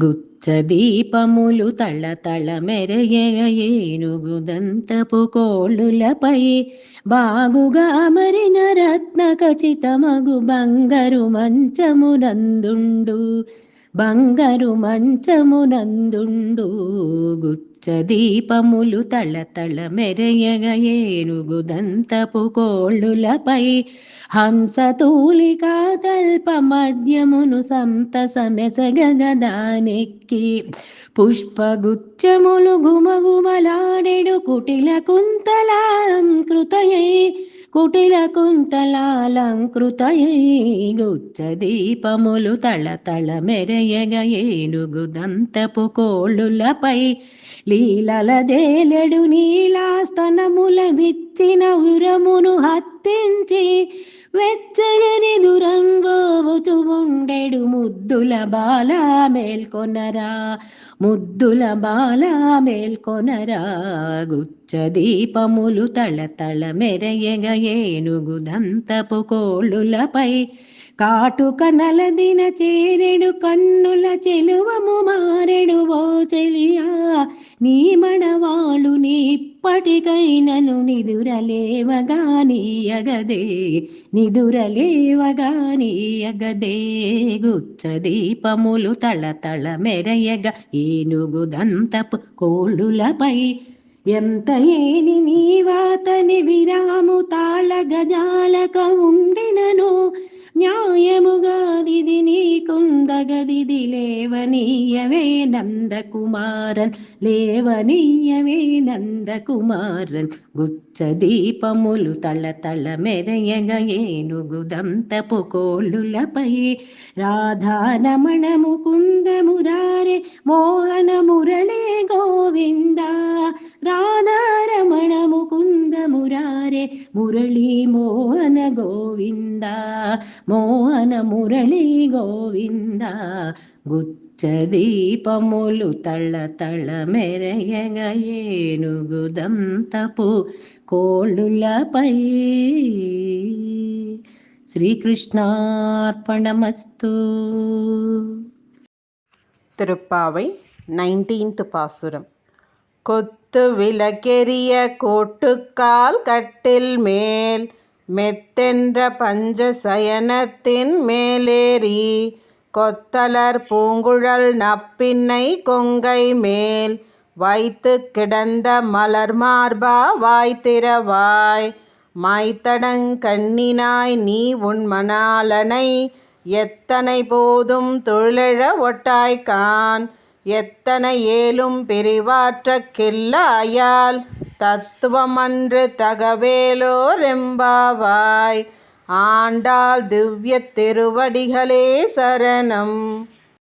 గుచ్చదీపములు తళతళ మెరయగ ఏనుగుదంతపు కోళ్ళులపై బాగుగా అమరిన రత్న ఖచితమగు బంగారు మంచమునందుండు గుచ్చదీపములు తళతళ మెరయగ ఏనుగుదంతపు కోళ్ళులపై హంసతూలికా తల్ప మధ్యమును సంతసమెసగదానెక్కి పుష్పగుచ్చములు గుమగుమలాడెడు కుటిల కుంతలాలంకృతయై గుచ్చదీపములు తళతళ మెరయగ ఏనుగుదంతపు కోళ్ళులపై లీలలదేలెడు నీలాస్తనముల విచ్చిన ఉరమును హత్తించి వెచ్చగని దురంగోవుచు ఉండెడు ముద్దుల బాల మేల్కొనరా గుచ్చదీపములు తళతళ మెరయగ ఏనుగుదంతపు కోళ్ళులపై కాటుక నలదిన చేరెడు కన్నుల చెలువము మారెడు ఓ చెలియా నీ మడవాళ్ళు నీప్పటికైనను నిదురలేవగానీయగదే గుచ్చదీపములు తళతళ మెరయగ ఏనుగుదంతపు కోళ్ళులపై ఎంత ఏని నీవాతని విరాము తాళ గజాలక ఉండినను న్యాయముగాదిది నీకుందగదిది లేవనీయవే నందకుమారన్ గుచ్చదీపములు తళతళ మెరయగ ఏనుగుదంతపు కోళ్ళులపై రాధారమణ ముకుంద మురారే మోహన మురళీ గోవింద రాధారమణ ముకుంద మురారే మురళీ మోహన గోవింద మోహన మురళీ గోవింద గుచ్చదీపములు తళతళ మెరయగ ఏనుగుదంతపు కోళ్ళులపై. శ్రీకృష్ణార్పణమస్తు. திருப்பாவை 19th பாசுரம். கொத்து விளக்கெரிய கோட்டுக்கால் கட்டில் மேல் மெத்தென்ற பஞ்ச சயனத்தின் மேலேறி கொத்தலர் பூங்குழல் நப்பின்னை கொங்கை மேல் வைத்து கிடந்த மலர் மார்பா வாய்த்திரவாய் மாய்த்தடங்கண்ணினாய் நீ உன் மணாளனை எத்தனை போதும் தொழிலழ ஒட்டாய்கான் எத்தனை ஏலும் பிரிவாற்றக் கில்லாயால் தத்துவமன்று தகவேலோரெம்பாவாய் ஆண்டாள் திவ்ய திருவடிகளே சரணம்.